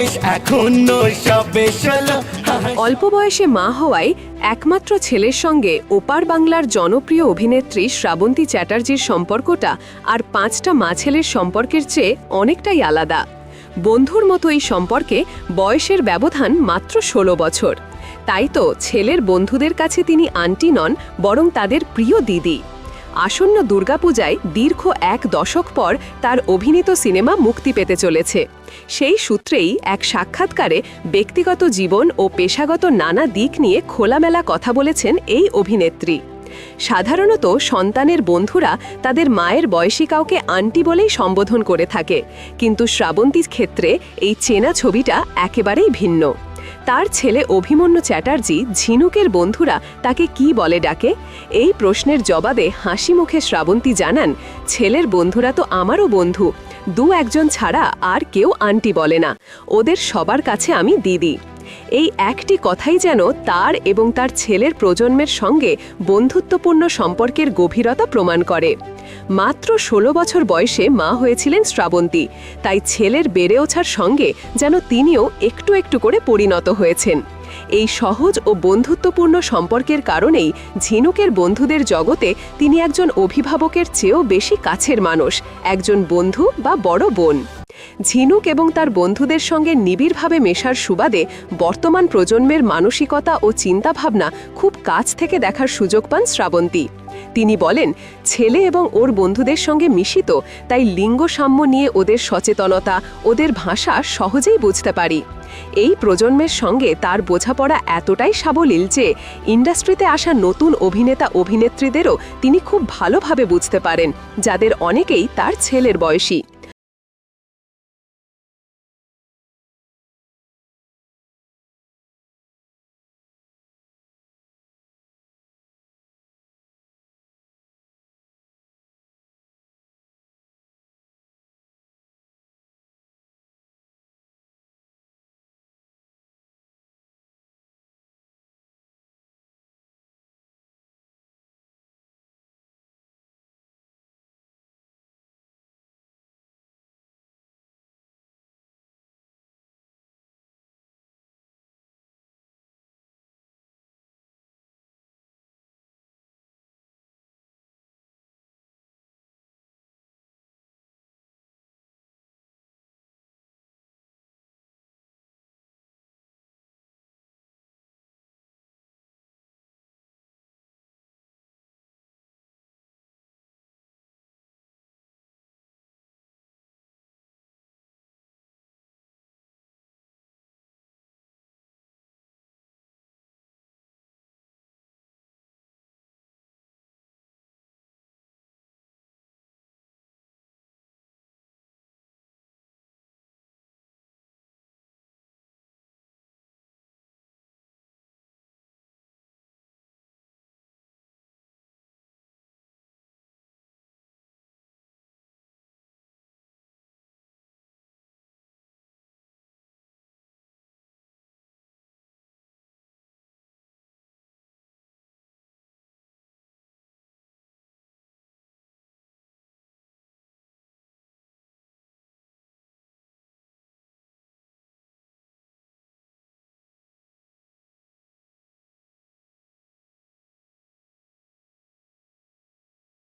বয়স এখনো সবে 16। অল্প বয়সে মা হওয়ায় একমাত্র ছেলের সঙ্গে ওপার বাংলার জনপ্রিয় অভিনেত্রী শ্রাবন্তী চ্যাটার্জির সম্পর্কটা আর 5টা মা ছেলের সম্পর্কের চেয়ে অনেকটাই আলাদা। বন্ধুর মতো এই সম্পর্কে বয়সের ব্যবধান মাত্র 16 বছর। তাই তো ছেলের বন্ধুদের কাছে তিনি আন্টি নন, বরং তাদের প্রিয় দিদি। আসন্ন দুর্গাপূজায় দীর্ঘ 1 দশক পর তার অভিনীত সিনেমা মুক্তি পেতে চলেছে। সেই সূত্রেই এক সাক্ষাৎকারে ব্যক্তিগত জীবন ও পেশাগত নানা দিক নিয়ে খোলামেলা কথা বলেছেন এই অভিনেত্রী। সাধারণত সন্তানের বন্ধুরা তাদের মায়ের বয়সী কাউকে আন্টি বলেই সম্বোধন করে থাকে, কিন্তু শ্রাবন্তীর ক্ষেত্রে এই চেনা ছবিটা একেবারেই ভিন্ন। তার ছেলে অভিমন্যু চ্যাটার্জি ঝিনুকের বন্ধুরা তাকে কি বলে ডাকে? এই প্রশ্নের জবাবে হাসি মুখে শ্রাবন্তী জানান, ছেলের বন্ধুরা তো আমারও বন্ধু, 2-1 ছাড়া আর কেউ আন্টি বলে না, ওদের সবার কাছে আমি দিদি। এই একটি কথাই যেন তার এবং তার ছেলের প্রজন্মের সঙ্গে বন্ধুত্বপূর্ণ সম্পর্কের গভীরতা প্রমাণ করে। মাত্র 16 বছর বয়সে মা হয়েছিলেন শ্রাবন্তী, তাই ছেলের বেড়ে ওঠার সঙ্গে যেন তিনিও একটু একটু করে পরিণত হয়েছেন। এই সহজ ও বন্ধুত্বপূর্ণ সম্পর্কের কারণেই ঝিনুকের বন্ধুদের জগতে তিনি একজন অভিভাবকের চেয়েও বেশি কাছের মানুষ, একজন বন্ধু বা বড় বোন। ঝিনুক এবং তার বন্ধুদের সঙ্গে নিবিড়ভাবে মেশার সুবাদে বর্তমান প্রজন্মের মানসিকতা ও চিন্তাভাবনা খুব কাছ থেকে দেখার সুযোগ পান শ্রাবন্তী। তিনি বলেন, ছেলে এবং ওর বন্ধুদের সঙ্গে মিশিত, তাই লিঙ্গ সাম্য নিয়ে ওদের সচেতনতা, ওদের ভাষা সহজেই বুঝতে পারি। এই প্রজন্মের সঙ্গে তার বোঝাপড়া এতটাই সাবলীল যে ইন্ডাস্ট্রিতে আসা নতুন অভিনেতা অভিনেত্রীদেরও তিনি খুব ভালোভাবে বুঝতে পারেন, যাদের অনেকেই তার ছেলের বয়সী।